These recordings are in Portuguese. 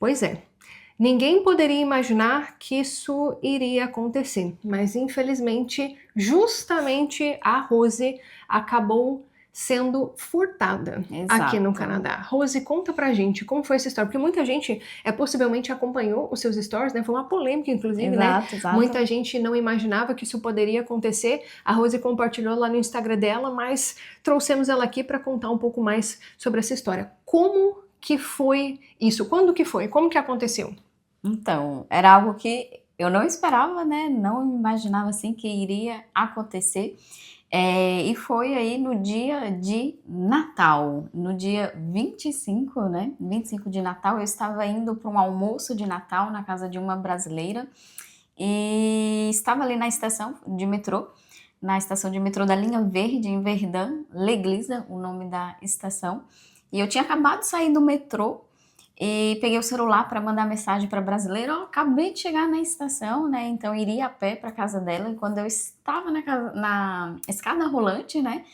Pois é. Ninguém poderia imaginar que isso iria acontecer, mas infelizmente, justamente a Rose acabou sendo furtada aqui no Exato. Canadá. Rose, conta pra gente como foi essa história, porque muita gente possivelmente acompanhou os seus stories, né? Foi uma polêmica, inclusive, né? Exato, exato. Muita gente não imaginava que isso poderia acontecer. A Rose compartilhou lá no Instagram dela, mas trouxemos ela aqui para contar um pouco mais sobre essa história. Como que foi isso? Quando que foi? Como que aconteceu? Então, era algo que eu não esperava, né? Não imaginava assim que iria acontecer. E foi aí no dia de Natal, no dia 25, né? 25 de Natal, eu estava indo para um almoço de Natal na casa de uma brasileira e estava ali na estação de metrô, na estação de metrô da linha verde, em Verdun, L'Église, o nome da estação. E eu tinha acabado de sair do metrô e peguei o celular para mandar mensagem para a brasileira. Ó, acabei de chegar na estação, né? Então iria a pé para casa dela. E quando eu estava na escada rolante, né?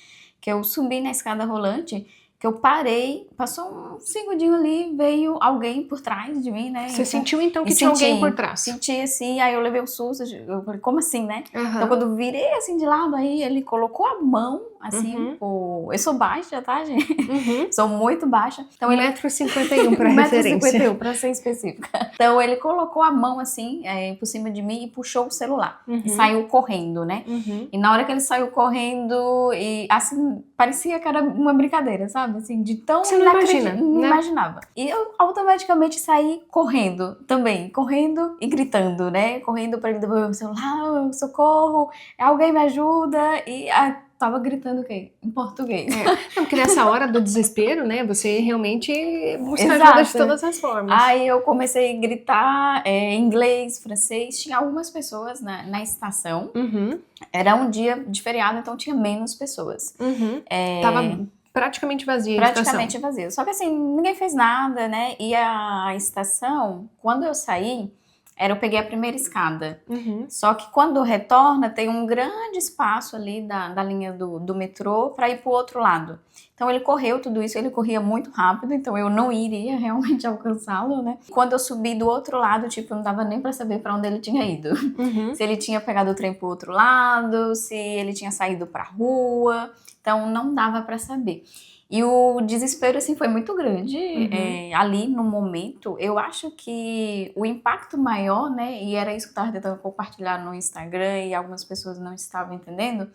Que eu subi na escada rolante, que eu parei, passou um segundinho ali, veio alguém por trás de mim, né? Você Então, sentiu então e que tinha alguém por trás? senti assim, aí eu levei um susto, eu falei, como assim, né? Então Aham. quando eu virei assim de lado, aí ele colocou a mão, assim, eu sou baixa, tá, gente? Uhum. Sou muito baixa. Então ele 1,51 m para 1,51 referência. m, pra ser específica. Então ele colocou a mão assim, por cima de mim e puxou o celular. E saiu correndo, né? E na hora que ele saiu correndo, e assim, parecia que era uma brincadeira, sabe? Assim, de tão Você não imagina, não né? imaginava. E eu automaticamente saí correndo também, correndo e gritando, né? Correndo para ele devolver o celular, socorro, alguém me ajuda. E tava gritando o quê? Em português. Não, porque nessa hora do desespero, né, você realmente busca Exato. ajuda de todas as formas. Aí eu comecei a gritar inglês, francês, tinha algumas pessoas na estação. Era um dia de feriado, então tinha menos pessoas. Tava praticamente vazia a Praticamente estação. vazio. Só que assim, ninguém fez nada, né? E a estação, quando eu saí, eu peguei a primeira escada. Só que quando retorna, tem um grande espaço ali da linha do metrô para ir pro outro lado. Então ele correu tudo isso, ele corria muito rápido, então eu não iria realmente alcançá-lo, né? Quando eu subi do outro lado, tipo, não dava nem para saber para onde ele tinha ido. Se ele tinha pegado o trem pro outro lado, se ele tinha saído pra rua, então não dava para saber. E o desespero, assim, foi muito grande ali no momento. Eu acho que o impacto maior, né, e era isso que eu estava tentando compartilhar no Instagram e algumas pessoas não estavam entendendo,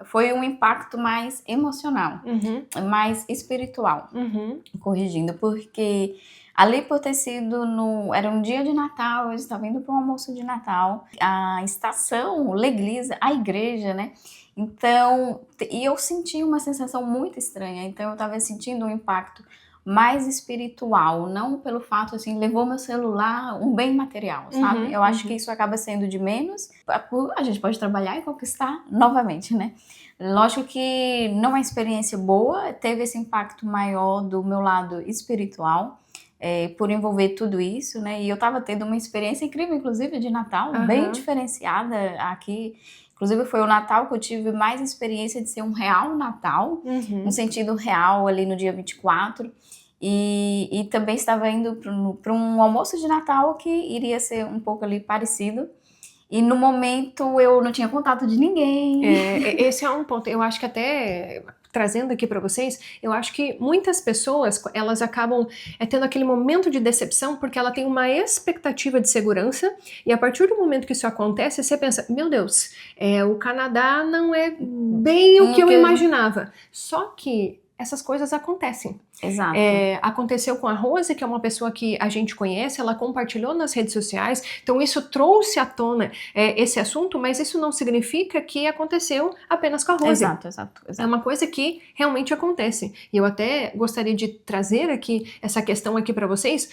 foi um impacto mais emocional, mais espiritual, corrigindo, porque ali por ter sido era um dia de Natal, eu estava indo para um almoço de Natal, a estação, L'Église, a igreja, né? Então, e eu senti uma sensação muito estranha, então eu estava sentindo um impacto mais espiritual, não pelo fato, assim, levou meu celular, um bem material, sabe? Eu acho que isso acaba sendo de menos, a gente pode trabalhar e conquistar novamente, né? Lógico que não é uma experiência boa, teve esse impacto maior do meu lado espiritual, por envolver tudo isso, né? E eu tava tendo uma experiência incrível, inclusive, de Natal, bem diferenciada aqui. Inclusive, foi o Natal que eu tive mais experiência de ser um real Natal, um sentido real ali no dia 24. E também estava indo para um almoço de Natal que iria ser um pouco ali parecido. E no momento eu não tinha contato de ninguém. Esse é um ponto. Eu acho que até trazendo aqui para vocês, eu acho que muitas pessoas, elas acabam tendo aquele momento de decepção porque ela tem uma expectativa de segurança e a partir do momento que isso acontece, você pensa, meu Deus, o Canadá não é bem o que eu imaginava. Só que essas coisas acontecem. Exato. Aconteceu com a Rose, que é uma pessoa que a gente conhece, ela compartilhou nas redes sociais, então isso trouxe à tona esse assunto, mas isso não significa que aconteceu apenas com a Rose. Exato. É uma coisa que realmente acontece. E eu até gostaria de trazer aqui essa questão aqui para vocês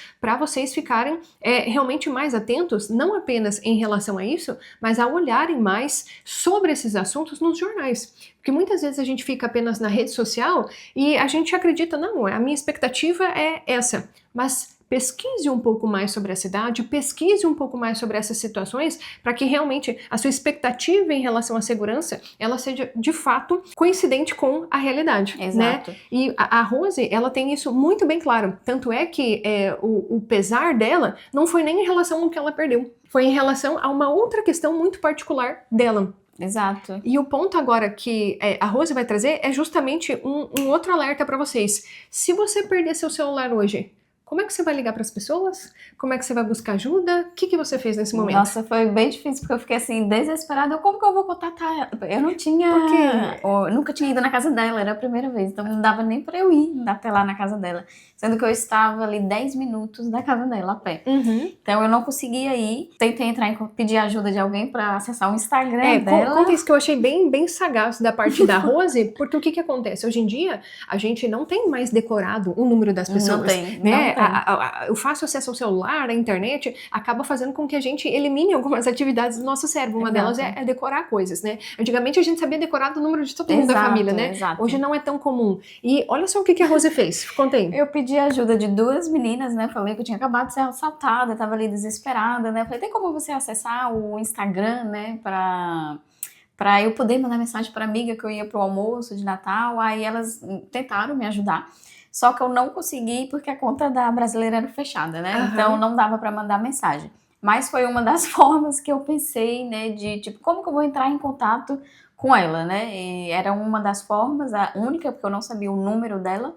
ficarem realmente mais atentos, não apenas em relação a isso, mas a olharem mais sobre esses assuntos nos jornais. Porque muitas vezes a gente fica apenas na rede social e a gente acredita, não, a minha expectativa é essa. Mas pesquise um pouco mais sobre a cidade, pesquise um pouco mais sobre essas situações, para que realmente a sua expectativa em relação à segurança, ela seja de fato coincidente com a realidade, Exato. né? E a Rose, ela tem isso muito bem claro, tanto é que o pesar dela não foi nem em relação ao que ela perdeu, foi em relação a uma outra questão muito particular dela. Exato. E o ponto agora que a Rose vai trazer é justamente um outro alerta para vocês. Se você perder seu celular hoje, como é que você vai ligar para as pessoas? Como é que você vai buscar ajuda? O que você fez nesse momento? Nossa, foi bem difícil, porque eu fiquei assim, desesperada. Como que eu vou contatar ela? Eu não tinha... Eu nunca tinha ido na casa dela, era a primeira vez. Então não dava nem pra eu ir até lá na casa dela. Sendo que eu estava ali 10 minutos da casa dela, a pé. Então eu não conseguia ir. Tentei pedir ajuda de alguém pra acessar o Instagram dela. Conta isso que eu achei bem sagaz da parte da Rose, porque o que acontece? Hoje em dia, a gente não tem mais decorado o número das pessoas. Não tem, né? não tem. O fácil acesso ao celular, à internet, acaba fazendo com que a gente elimine algumas atividades do nosso cérebro. Uma delas é decorar coisas, né? Antigamente a gente sabia decorar o número de todo mundo da família, né? Exato. Hoje não é tão comum. E olha só o que a Rose fez. Conta aí. Eu pedi ajuda de 2 meninas, né? Falei que eu tinha acabado de ser assaltada, tava ali desesperada, né? Falei, tem como você acessar o Instagram, né? Pra eu poder mandar mensagem pra amiga que eu ia pro almoço de Natal. Aí elas tentaram me ajudar. Só que eu não consegui porque a conta da brasileira era fechada, né? Então não dava pra mandar mensagem. Mas foi uma das formas que eu pensei, né? De tipo, como que eu vou entrar em contato com ela, né? E era uma das formas, a única, porque eu não sabia o número dela.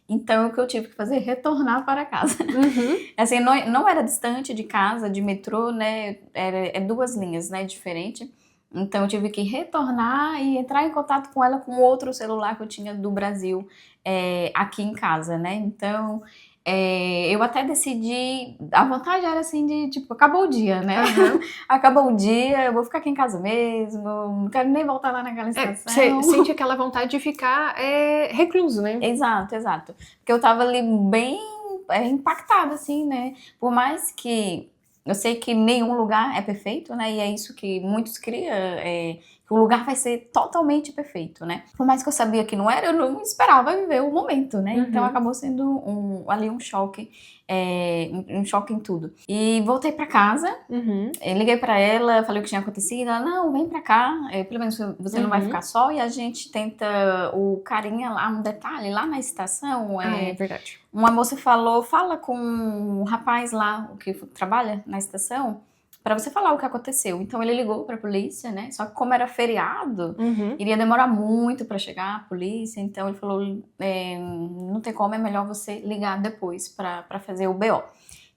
Então o que eu tive que fazer? Retornar para casa. Assim, não era distante de casa, de metrô, né? É 2 linhas, né? Diferente. Então eu tive que retornar e entrar em contato com ela com outro celular que eu tinha do Brasil aqui em casa, né? Então eu até decidi, a vontade era assim de, tipo, acabou o dia, né? Acabou o dia, eu vou ficar aqui em casa mesmo, não quero nem voltar lá naquela estação. Você sente aquela vontade de ficar recluso, né? Exato. Porque eu tava ali bem impactada, assim, né? Por mais que eu sei que nenhum lugar é perfeito, né? E é isso que muitos criam, que o lugar vai ser totalmente perfeito, né? Por mais que eu sabia que não era, eu não esperava viver o momento, né? Então acabou sendo ali um choque, um choque em tudo. E voltei pra casa, liguei pra ela, falei o que tinha acontecido. Ela, não, vem pra cá, pelo menos você não vai ficar só. E a gente tenta o carinha lá, um detalhe, lá na estação. É verdade. Uma moça falou, fala com o rapaz lá, o que trabalha na estação, pra você falar o que aconteceu. Então ele ligou pra polícia, né? Só que como era feriado, iria demorar muito pra chegar a polícia. Então ele falou, não tem como, é melhor você ligar depois pra fazer o BO.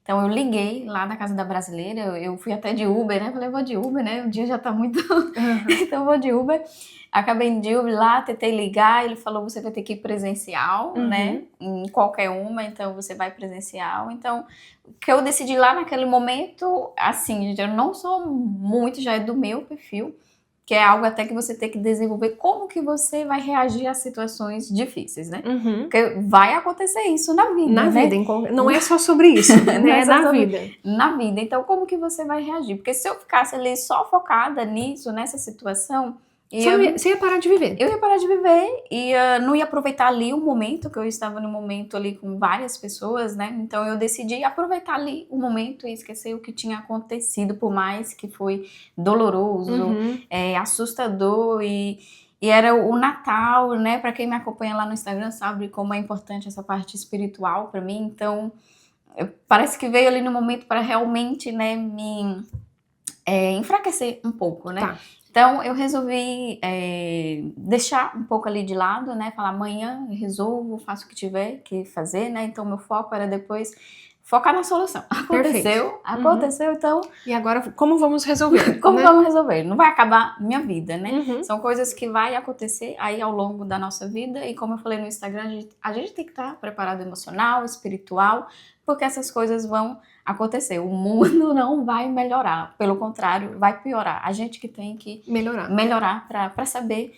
Então eu liguei lá na casa da brasileira, eu fui até de Uber, né? Falei, vou de Uber, né? O dia já tá muito... Então eu vou de Uber. Acabei de Uber lá, tentei ligar, ele falou, você vai ter que ir presencial, né? Em qualquer uma, então você vai presencial. Então, o que eu decidi lá naquele momento, assim, eu não sou muito, já é do meu perfil, que é algo até que você tem que desenvolver como que você vai reagir a situações difíceis, né? Porque vai acontecer isso na vida, Na né? vida, não é só sobre isso, né? Na vida. Na vida. Então, como que você vai reagir? Porque se eu ficasse ali só focada nisso, nessa situação... Você ia parar de viver. Eu ia parar de viver e não ia aproveitar ali o momento, que eu estava no momento ali com várias pessoas, né? Então eu decidi aproveitar ali o momento e esquecer o que tinha acontecido, por mais que foi doloroso, assustador e era o Natal, né? Pra quem me acompanha lá no Instagram sabe como é importante essa parte espiritual pra mim. Então parece que veio ali no momento para realmente, né, me enfraquecer um pouco, né? Tá. Então eu resolvi deixar um pouco ali de lado, né? Falar amanhã eu resolvo, faço o que tiver que fazer, né? Então meu foco era depois focar na solução. Aconteceu, então... E agora, como vamos resolver? Como vamos resolver? Não vai acabar minha vida, né? São coisas que vai acontecer aí ao longo da nossa vida e como eu falei no Instagram, a gente tem que estar preparado emocional, espiritual, porque essas coisas vão acontecer. O mundo não vai melhorar, pelo contrário, vai piorar. A gente que tem que melhorar para saber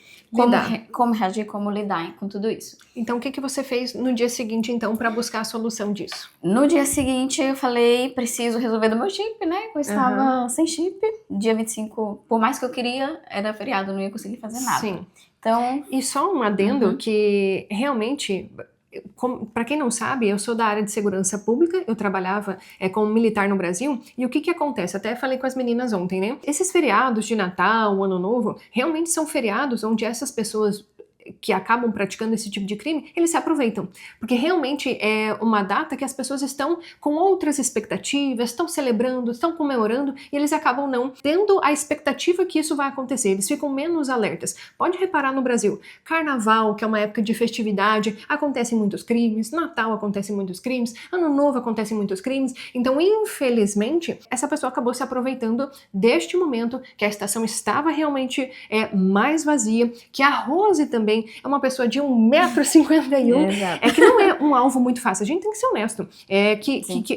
como reagir, como lidar com tudo isso. Então, o que você fez no dia seguinte, então, para buscar a solução disso? No dia seguinte, eu falei, preciso resolver do meu chip, né? Eu estava sem chip. Dia 25, por mais que eu queria, era feriado, não ia conseguir fazer nada. Sim. Então... E só um adendo que, realmente... Para quem não sabe, eu sou da área de segurança pública, eu trabalhava como militar no Brasil, e o que acontece? Até falei com as meninas ontem, né? Esses feriados de Natal, Ano Novo, realmente são feriados onde essas pessoas que acabam praticando esse tipo de crime, eles se aproveitam. Porque realmente é uma data que as pessoas estão com outras expectativas, estão celebrando, estão comemorando, e eles acabam não tendo a expectativa que isso vai acontecer. Eles ficam menos alertas. Pode reparar no Brasil, Carnaval, que é uma época de festividade, acontecem muitos crimes, Natal acontecem muitos crimes, Ano Novo acontecem muitos crimes. Então, infelizmente, essa pessoa acabou se aproveitando deste momento que a estação estava realmente mais vazia, que a Rose também é uma pessoa de 1,51 m, que não é um alvo muito fácil. A gente tem que ser honesto.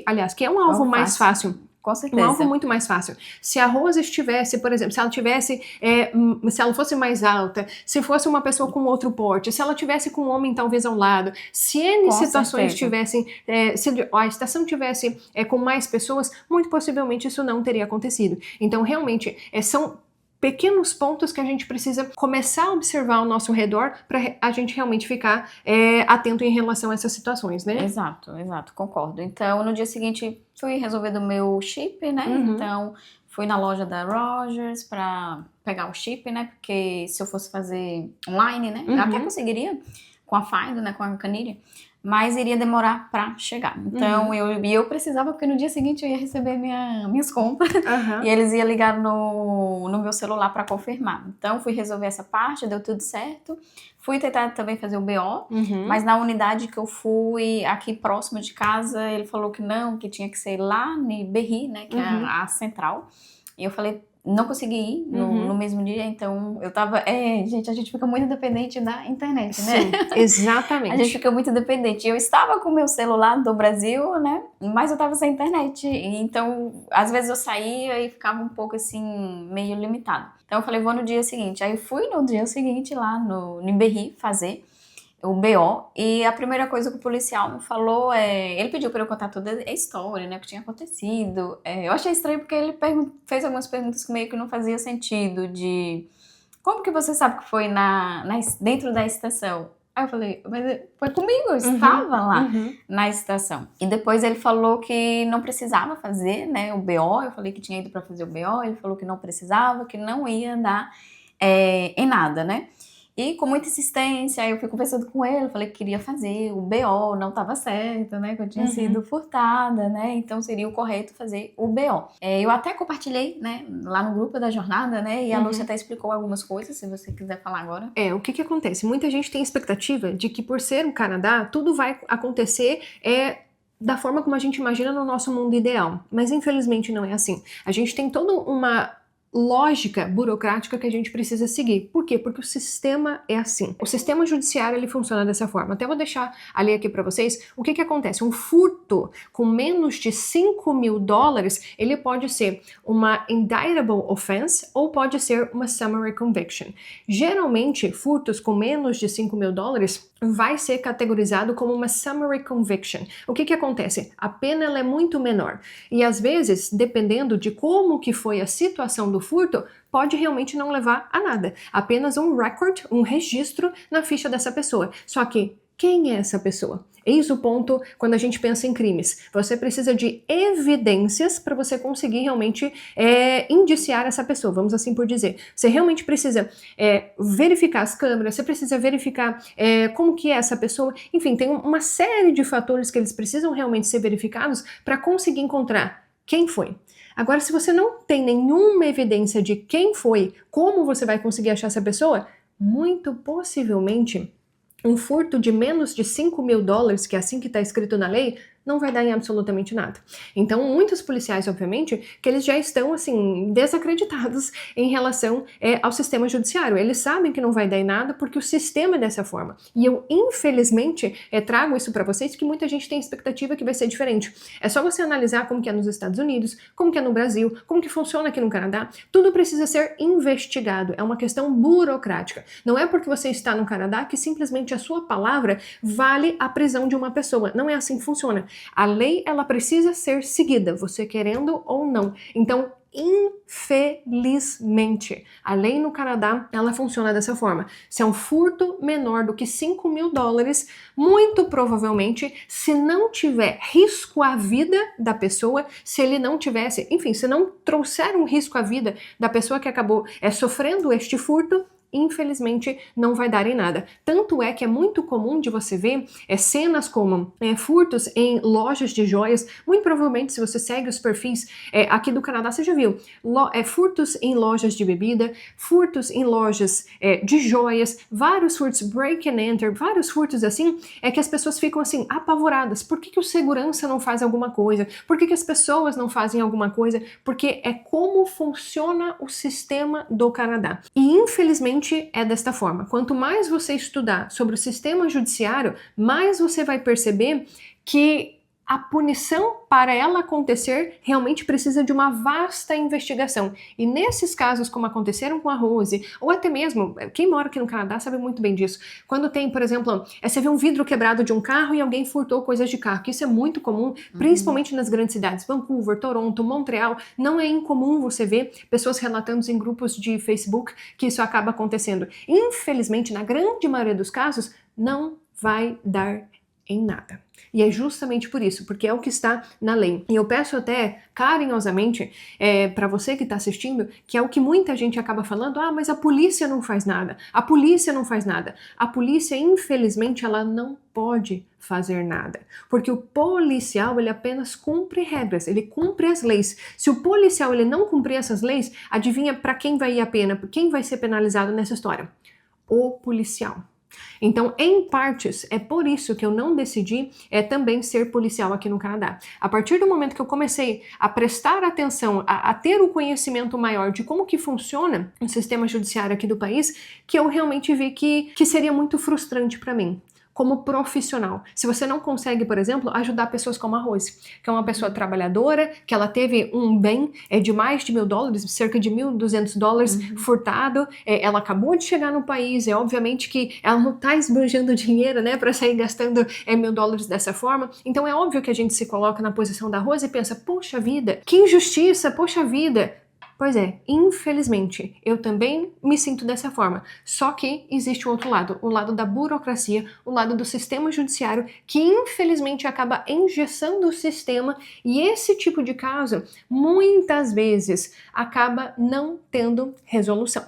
Aliás, que é um alvo mais fácil. Com certeza. Um alvo muito mais fácil. Se a Rose estivesse, por exemplo, se ela fosse mais alta, se fosse uma pessoa com outro porte, se ela tivesse com um homem talvez ao lado, se N situações tivessem, se a estação tivesse com mais pessoas, muito possivelmente isso não teria acontecido. Então, realmente, são pequenos pontos que a gente precisa começar a observar ao nosso redor para a gente realmente ficar atento em relação a essas situações, né? Exato, concordo. Então, no dia seguinte, fui resolver do meu chip, né? Então, fui na loja da Rogers para pegar o chip, né? Porque se eu fosse fazer online, né? Eu até conseguiria com a Findo, né? Com a Canília, mas iria demorar para chegar. Então, eu precisava, porque no dia seguinte eu ia receber minhas compras e eles iam ligar no meu celular para confirmar. Então, fui resolver essa parte, deu tudo certo. Fui tentar também fazer o BO, mas na unidade que eu fui, aqui próximo de casa, ele falou que não, que tinha que ser lá em Berri, né, que é a central. E eu falei, não consegui ir no mesmo dia, então eu tava... gente, a gente fica muito dependente da internet, né? Sim, exatamente. A gente fica muito dependente. Eu estava com o meu celular do Brasil, né? Mas eu tava sem internet. Então, às vezes eu saía e ficava um pouco assim, meio limitado. Então eu falei, vou no dia seguinte. Aí eu fui no dia seguinte lá no Berri fazer o BO, e a primeira coisa que o policial me falou ele pediu para eu contar toda a história, né, o que tinha acontecido. Eu achei estranho porque ele fez algumas perguntas que meio que não fazia sentido, de como que você sabe que foi dentro da estação? Aí eu falei, mas foi comigo, eu estava lá na estação. E depois ele falou que não precisava fazer, né, o BO, eu falei que tinha ido para fazer o BO, ele falou que não precisava, que não ia dar em nada, né. E com muita insistência, aí eu fui conversando com ele, falei que queria fazer o BO, não estava certo, né, que eu tinha sido furtada, né, então seria o correto fazer o BO. Eu até compartilhei, né, lá no grupo da jornada, né, e a Lúcia até explicou algumas coisas, se você quiser falar agora. O que acontece? Muita gente tem expectativa de que por ser um Canadá, tudo vai acontecer da forma como a gente imagina no nosso mundo ideal, mas infelizmente não é assim. A gente tem toda uma lógica burocrática que a gente precisa seguir. Por quê? Porque o sistema é assim. O sistema judiciário, ele funciona dessa forma. Até vou deixar ali aqui para vocês o que acontece. Um furto com menos de $5.000, ele pode ser uma indictable offense ou pode ser uma summary conviction. Geralmente, furtos com menos de $5.000 vai ser categorizado como uma summary conviction. O que acontece? A pena ela é muito menor. E às vezes, dependendo de como que foi a situação do furto, pode realmente não levar a nada. Apenas um record, um registro na ficha dessa pessoa. Só que, quem é essa pessoa? Eis o ponto quando a gente pensa em crimes. Você precisa de evidências para você conseguir realmente indiciar essa pessoa, vamos assim por dizer. Você realmente precisa verificar as câmeras, você precisa verificar como que é essa pessoa. Enfim, tem uma série de fatores que eles precisam realmente ser verificados para conseguir encontrar quem foi. Agora, se você não tem nenhuma evidência de quem foi, como você vai conseguir achar essa pessoa? Muito possivelmente, um furto de menos de $5.000, que é assim que está escrito na lei, não vai dar em absolutamente nada. Então, muitos policiais, obviamente, que eles já estão, assim, desacreditados em relação ao sistema judiciário. Eles sabem que não vai dar em nada porque o sistema é dessa forma. E eu, infelizmente, trago isso para vocês que muita gente tem expectativa que vai ser diferente. É só você analisar como que é nos Estados Unidos, como que é no Brasil, como que funciona aqui no Canadá. Tudo precisa ser investigado. É uma questão burocrática. Não é porque você está no Canadá que simplesmente a sua palavra vale a prisão de uma pessoa. Não é assim que funciona. A lei, ela precisa ser seguida, você querendo ou não. Então, Infelizmente, a lei no Canadá, ela funciona dessa forma. Se é um furto menor do que $5.000, muito provavelmente, se não tiver risco à vida da pessoa, se ele não tivesse, enfim, se não trouxer um risco à vida da pessoa que acabou sofrendo este furto, infelizmente não vai dar em nada. Tanto é que é muito comum de você ver cenas como furtos em lojas de joias. Muito provavelmente, se você segue os perfis aqui do Canadá, você já viu furtos em lojas de bebida, furtos em lojas de joias, vários furtos break and enter, vários furtos assim, que as pessoas ficam assim apavoradas. Por que o segurança não faz alguma coisa? Por que as pessoas não fazem alguma coisa? Porque é como funciona o sistema do Canadá. E infelizmente é desta forma. Quanto mais você estudar sobre o sistema judiciário, mais você vai perceber que a punição, para ela acontecer, realmente precisa de uma vasta investigação. E nesses casos, como aconteceram com a Rose, ou até mesmo, quem mora aqui no Canadá sabe muito bem disso, quando tem, por exemplo, você vê um vidro quebrado de um carro e alguém furtou coisas de carro, que isso é muito comum, principalmente nas grandes cidades, Vancouver, Toronto, Montreal, não é incomum você ver pessoas relatando em grupos de Facebook que isso acaba acontecendo. Infelizmente, na grande maioria dos casos, não vai dar em nada. E é justamente por isso, porque é o que está na lei. E eu peço até carinhosamente para você que está assistindo, que é o que muita gente acaba falando, mas a polícia não faz nada, a polícia não faz nada. A polícia, infelizmente, ela não pode fazer nada, porque o policial, ele apenas cumpre regras, ele cumpre as leis. Se o policial ele não cumprir essas leis, adivinha para quem vai ir a pena, quem vai ser penalizado nessa história? O policial. Então, em partes, é por isso que eu não decidi também ser policial aqui no Canadá. A partir do momento que eu comecei a prestar atenção, a ter um conhecimento maior de como que funciona o sistema judiciário aqui do país, que eu realmente vi que seria muito frustrante para mim. Como profissional. Se você não consegue, por exemplo, ajudar pessoas como a Rose, que é uma pessoa trabalhadora, que ela teve um bem de mais de $1.000, cerca de $1.200 furtado, ela acabou de chegar no país, obviamente que ela não tá esbanjando dinheiro, né, para sair gastando $1.000 dessa forma, então é óbvio que a gente se coloca na posição da Rose e pensa, poxa vida, que injustiça, poxa vida. Pois é, infelizmente, eu também me sinto dessa forma. Só que existe o outro lado, o lado da burocracia, o lado do sistema judiciário, que infelizmente acaba engessando o sistema, e esse tipo de caso, muitas vezes, acaba não tendo resolução.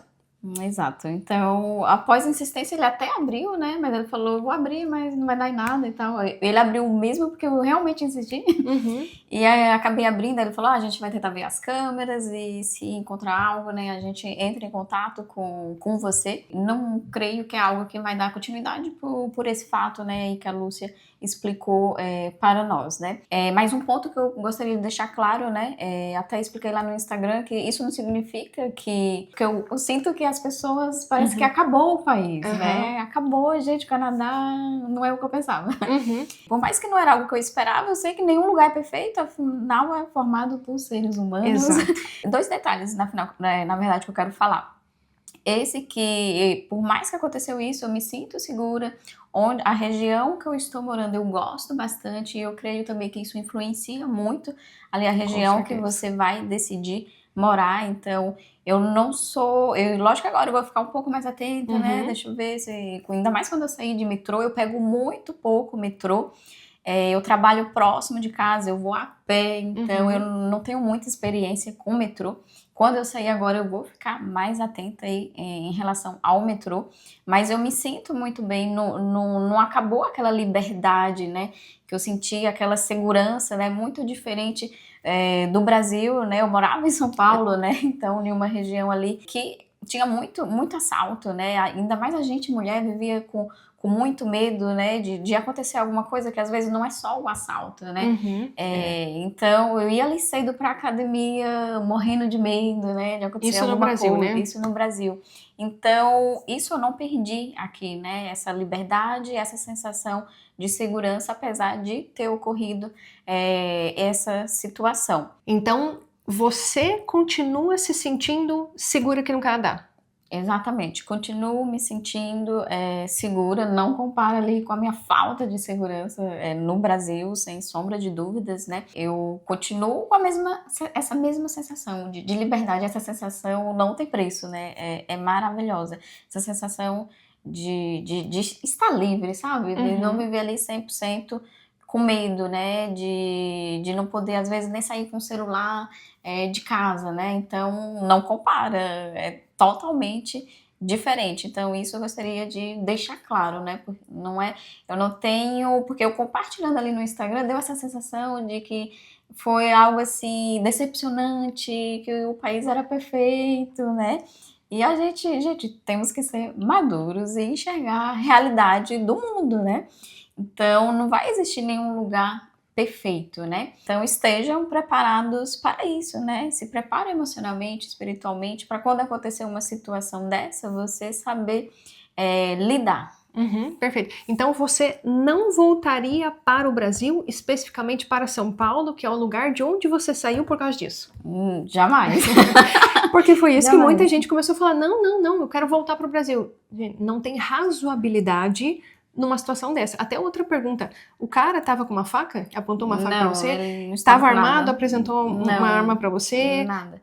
Exato. Então, após a insistência, ele até abriu, né? Mas ele falou, vou abrir, mas não vai dar em nada e tal. Ele abriu mesmo porque eu realmente insisti. E aí acabei abrindo, ele falou, a gente vai tentar ver as câmeras e se encontrar algo, né, a gente entra em contato com você. Não creio que é algo que vai dar continuidade por esse fato, né, e que a Lúcia explicou para nós, né. Mas um ponto que eu gostaria de deixar claro, né, até expliquei lá no Instagram, que isso não significa que eu sinto que as pessoas, parece que acabou o país, né, acabou, gente, o Canadá não é o que eu pensava. Por mais que não era algo que eu esperava, eu sei que nenhum lugar é perfeito, afinal é formado por seres humanos. Exato. 2 detalhes, na verdade, que eu quero falar. Esse que, por mais que aconteceu isso, eu me sinto segura, onde a região que eu estou morando eu gosto bastante, e eu creio também que isso influencia muito ali a região que você vai decidir morar, então eu não sou, lógico que agora eu vou ficar um pouco mais atenta, né, deixa eu ver, ainda mais quando eu sair de metrô, eu pego muito pouco metrô, eu trabalho próximo de casa, eu vou a pé, então eu não tenho muita experiência com metrô. Quando eu sair agora eu vou ficar mais atenta aí em relação ao metrô, mas eu me sinto muito bem, não acabou aquela liberdade, né, que eu senti, aquela segurança, né, muito diferente do Brasil, né, eu morava em São Paulo, né, então em uma região ali que tinha muito assalto, né, ainda mais a gente mulher vivia com muito medo, né, de acontecer alguma coisa que às vezes não é só o assalto, né, então eu ia ali cedo pra academia morrendo de medo, né, de acontecer alguma coisa. Isso no Brasil, né? Isso no Brasil. Então, isso eu não perdi aqui, né, essa liberdade, essa sensação de segurança, apesar de ter ocorrido essa situação. Então, você continua se sentindo segura aqui no Canadá? Exatamente, continuo me sentindo segura, não compara ali com a minha falta de segurança no Brasil, sem sombra de dúvidas, né? Eu continuo com essa mesma sensação de liberdade, essa sensação não tem preço, né? É maravilhosa, essa sensação de estar livre, sabe? De não viver ali 100% com medo, né? De não poder, às vezes, nem sair com o celular de casa, né? Então, não compara, é totalmente diferente. Então, isso eu gostaria de deixar claro, né? Porque não é, eu não tenho, porque eu compartilhando ali no Instagram deu essa sensação de que foi algo assim decepcionante, que o país era perfeito, né? E a gente, temos que ser maduros e enxergar a realidade do mundo, né? Então, não vai existir nenhum lugar perfeito, né? Então, estejam preparados para isso, né? Se preparem emocionalmente, espiritualmente, para quando acontecer uma situação dessa, você saber lidar. Perfeito. Então você não voltaria para o Brasil, especificamente para São Paulo, que é o lugar de onde você saiu por causa disso? Jamais. Porque foi isso que Jamais. muita gente começou a falar: não, eu quero voltar para o Brasil. Gente, não tem razoabilidade numa situação dessa. Até outra pergunta: o cara tava com uma faca? Apontou uma faca para você? Ele não estava Estava com armado? nada. Apresentou uma Não, arma para você? Nada.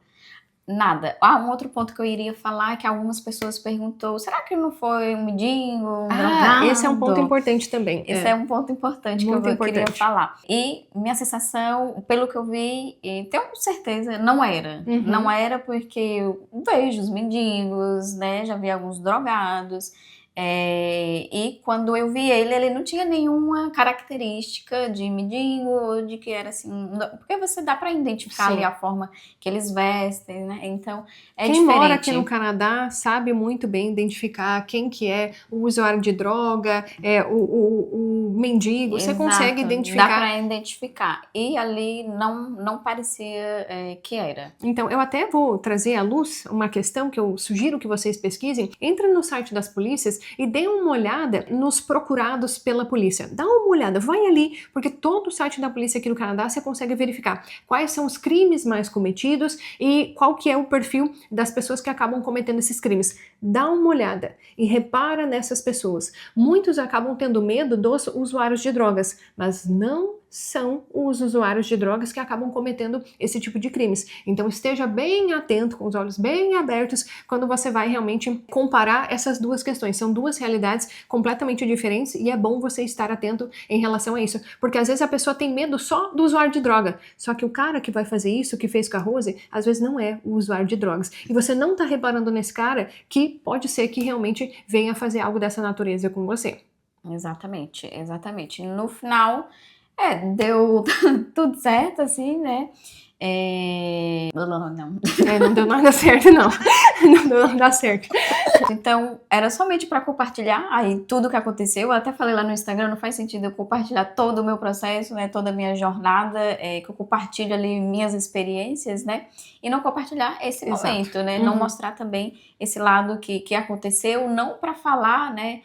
Um outro ponto que eu iria falar é que algumas pessoas perguntou, será que não foi um mendigo, um drogado? Esse é um ponto importante também. Esse é um ponto importante que eu queria falar. E minha sensação, pelo que eu vi, e tenho certeza, não era. Não era porque eu vejo os mendigos, né? Já vi alguns drogados. E quando eu vi ele não tinha nenhuma característica de mendigo, de que era assim. Porque você dá pra identificar ali a forma que eles vestem, né? Então Quem diferente. mora aqui no Canadá sabe muito bem identificar quem que é o usuário de droga, o mendigo. Você consegue identificar. Dá pra identificar. E ali não parecia que era. Então, eu até vou trazer à luz uma questão que eu sugiro que vocês pesquisem. Entra no site das polícias e dê uma olhada nos procurados pela polícia. Dá uma olhada, vai ali, porque todo o site da polícia aqui no Canadá você consegue verificar quais são os crimes mais cometidos e qual que é o perfil das pessoas que acabam cometendo esses crimes. Dá uma olhada e repara nessas pessoas. Muitos acabam tendo medo dos usuários de drogas, mas não são os usuários de drogas que acabam cometendo esse tipo de crimes. Então esteja bem atento, com os olhos bem abertos, quando você vai realmente comparar essas duas questões. São duas realidades completamente diferentes e é bom você estar atento em relação a isso. Porque às vezes a pessoa tem medo só do usuário de droga, só que o cara que vai fazer isso, que fez com a Rose, às vezes não é o usuário de drogas. E você não tá reparando nesse cara que pode ser que realmente venha fazer algo dessa natureza com você. Exatamente. No final, deu tudo certo, assim, né? Não deu nada certo, não. Não deu nada certo. Então, era somente para compartilhar aí tudo que aconteceu. Eu até falei lá no Instagram, não faz sentido eu compartilhar todo o meu processo, né? Toda a minha jornada, que eu compartilho ali minhas experiências, né? E não compartilhar esse momento, né? Não mostrar também esse lado que aconteceu, não para falar, né?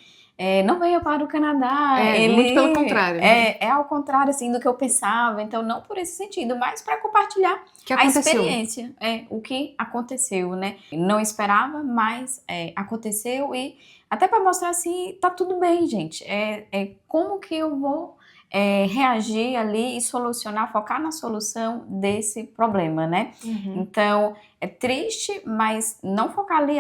Não veio para o Canadá. Muito pelo contrário. É ao contrário, assim, do que eu pensava. Então, não por esse sentido, mas para compartilhar a experiência. O que aconteceu, né? Não esperava, mas aconteceu. E até para mostrar assim, tá tudo bem, gente. Como que eu vou reagir ali e solucionar, focar na solução desse problema, né? Então, é triste, mas não focar ali...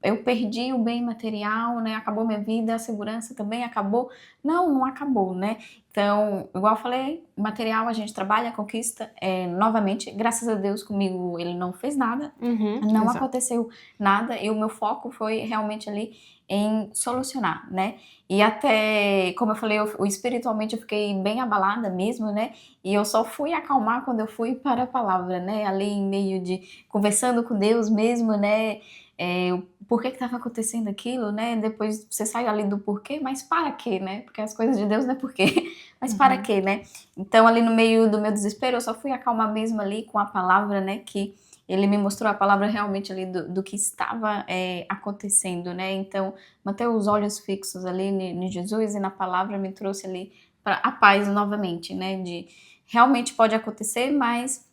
eu perdi o bem material, né? Acabou minha vida, a segurança também acabou. Não acabou, né? Então, igual eu falei, material a gente trabalha, conquista. Novamente, graças a Deus comigo ele não fez nada. Não aconteceu nada. E o meu foco foi realmente ali em solucionar, né? E até, como eu falei, espiritualmente eu fiquei bem abalada mesmo, né? E eu só fui acalmar quando eu fui para a palavra, né? Ali em meio de conversando com Deus mesmo, né? Por que estava acontecendo aquilo, né? Depois você sai ali do porquê, mas para quê, né? Porque as coisas de Deus não é porquê, mas para quê, né? Então ali no meio do meu desespero eu só fui acalmar mesmo ali com a palavra, né? Que ele me mostrou a palavra realmente ali do que estava acontecendo, né? Então manter os olhos fixos ali em Jesus e na palavra me trouxe ali para a paz novamente, né? De realmente pode acontecer, mas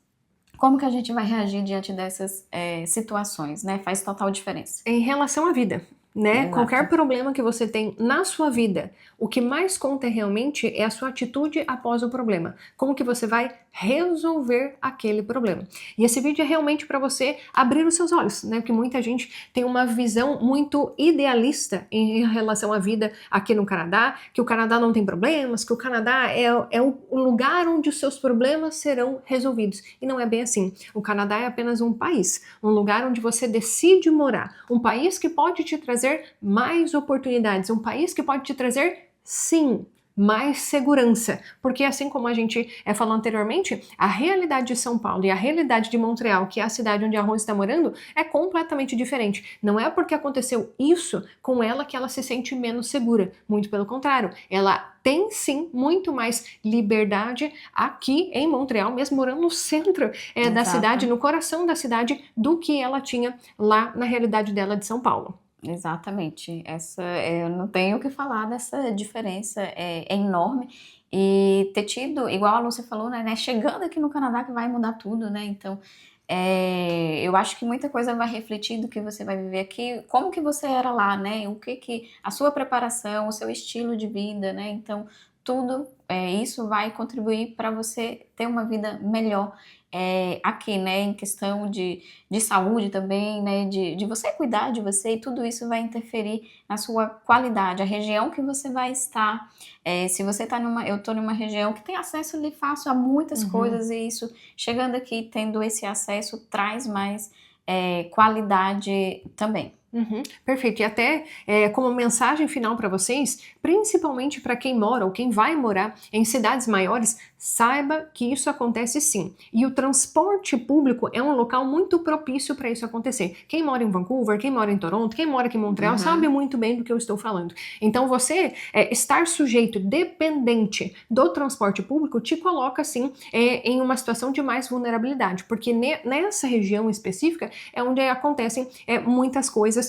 Como que a gente vai reagir diante dessas situações, né? Faz total diferença. Em relação à vida, né? Exato. Qualquer problema que você tem na sua vida, o que mais conta realmente é a sua atitude após o problema. Como que você vai resolver aquele problema. E esse vídeo é realmente para você abrir os seus olhos, né? Porque muita gente tem uma visão muito idealista em relação à vida aqui no Canadá, que o Canadá não tem problemas, que o Canadá é o lugar onde os seus problemas serão resolvidos. E não é bem assim. O Canadá é apenas um país, um lugar onde você decide morar, um país que pode te trazer mais oportunidades, um país que pode te trazer, sim, mais segurança, porque assim como a gente falou anteriormente, a realidade de São Paulo e a realidade de Montreal, que é a cidade onde a Rose está morando, é completamente diferente. Não é porque aconteceu isso com ela que ela se sente menos segura, muito pelo contrário, ela tem sim muito mais liberdade aqui em Montreal, mesmo morando no centro da cidade, no coração da cidade, do que ela tinha lá na realidade dela de São Paulo. Exatamente, eu não tenho o que falar dessa diferença, é enorme, e ter tido, igual a Lúcia falou, né, chegando aqui no Canadá que vai mudar tudo, né, então eu acho que muita coisa vai refletir do que você vai viver aqui, como que você era lá, né, o que a sua preparação, o seu estilo de vida, né, então tudo isso vai contribuir para você ter uma vida melhor aqui, né, em questão de saúde também, né, de você cuidar de você, e tudo isso vai interferir na sua qualidade, a região que você vai estar, se você está eu estou numa região que tem acesso ali fácil a muitas coisas, e isso, chegando aqui, tendo esse acesso, traz mais qualidade também. Perfeito. E até como mensagem final para vocês, principalmente para quem mora ou quem vai morar em cidades maiores, saiba que isso acontece sim. E o transporte público é um local muito propício para isso acontecer. Quem mora em Vancouver, quem mora em Toronto, quem mora aqui em Montreal, sabe muito bem do que eu estou falando. Então você estar sujeito, dependente do transporte público, te coloca sim em uma situação de mais vulnerabilidade, porque nessa região específica é onde acontecem muitas coisas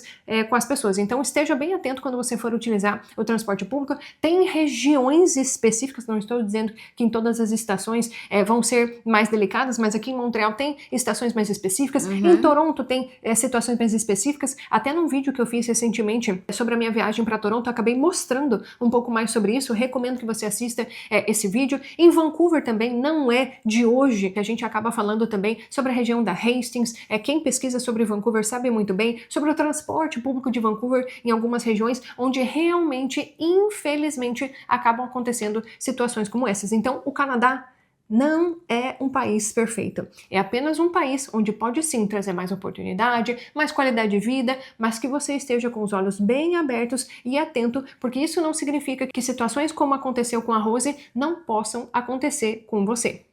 com as pessoas. Então esteja bem atento quando você for utilizar o transporte público. Tem regiões específicas, não estou dizendo que em todas as estações vão ser mais delicadas, mas aqui em Montreal tem estações mais específicas, em Toronto tem situações mais específicas. Até num vídeo que eu fiz recentemente sobre a minha viagem para Toronto, eu acabei mostrando um pouco mais sobre isso. Recomendo que você assista esse vídeo. Em Vancouver também, não é de hoje que a gente acaba falando também sobre a região da Hastings. Quem pesquisa sobre Vancouver sabe muito bem sobre o transporte público de Vancouver em algumas regiões onde realmente, infelizmente, acabam acontecendo situações como essas. Então, o Canadá não é um país perfeito. É apenas um país onde pode sim trazer mais oportunidade, mais qualidade de vida, mas que você esteja com os olhos bem abertos e atento, porque isso não significa que situações como aconteceu com a Rose não possam acontecer com você.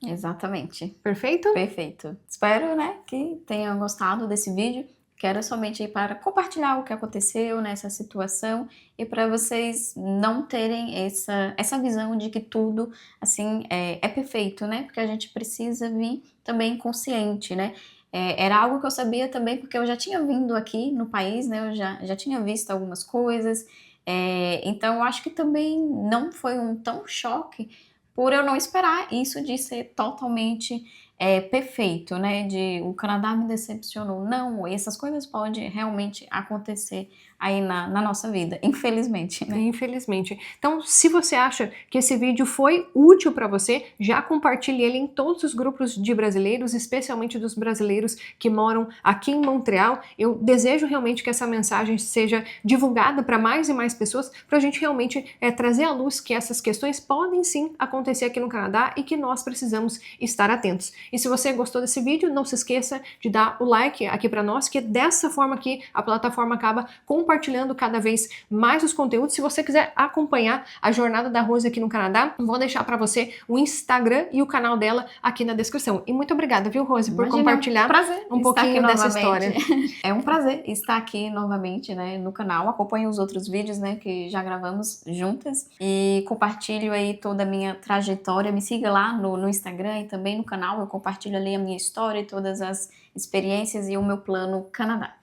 Exatamente. Perfeito? Perfeito. Espero, né, que tenham gostado desse vídeo. Quero somente ir para compartilhar o que aconteceu nessa situação e para vocês não terem essa visão de que tudo, assim, é perfeito, né? Porque a gente precisa vir também consciente, né? Era algo que eu sabia também porque eu já tinha vindo aqui no país, né? Eu já tinha visto algumas coisas, então eu acho que também não foi um tão choque por eu não esperar isso de ser totalmente perfeito, né, de o Canadá me decepcionou. Não, essas coisas podem realmente acontecer aí na nossa vida, infelizmente, né? Infelizmente. Então, se você acha que esse vídeo foi útil para você, já compartilhe ele em todos os grupos de brasileiros, especialmente dos brasileiros que moram aqui em Montreal. Eu desejo realmente que essa mensagem seja divulgada para mais e mais pessoas, para a gente realmente trazer à luz que essas questões podem sim acontecer aqui no Canadá e que nós precisamos estar atentos. E se você gostou desse vídeo, não se esqueça de dar o like aqui para nós, que dessa forma que a plataforma acaba compartilhando cada vez mais os conteúdos. Se você quiser acompanhar a jornada da Rose aqui no Canadá, vou deixar para você o Instagram e o canal dela aqui na descrição. E muito obrigada, viu, Rose, por compartilhar um pouquinho dessa história. É um prazer estar aqui novamente, né, no canal. Acompanhe os outros vídeos, né, que já gravamos juntas, e compartilho aí toda a minha trajetória. Me siga lá no Instagram e também no canal. Eu compartilho ali a minha história e todas as experiências e o meu plano Canadá.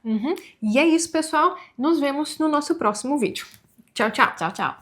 E é isso, pessoal. Nos vemos no nosso próximo vídeo. Tchau, tchau. Tchau, tchau.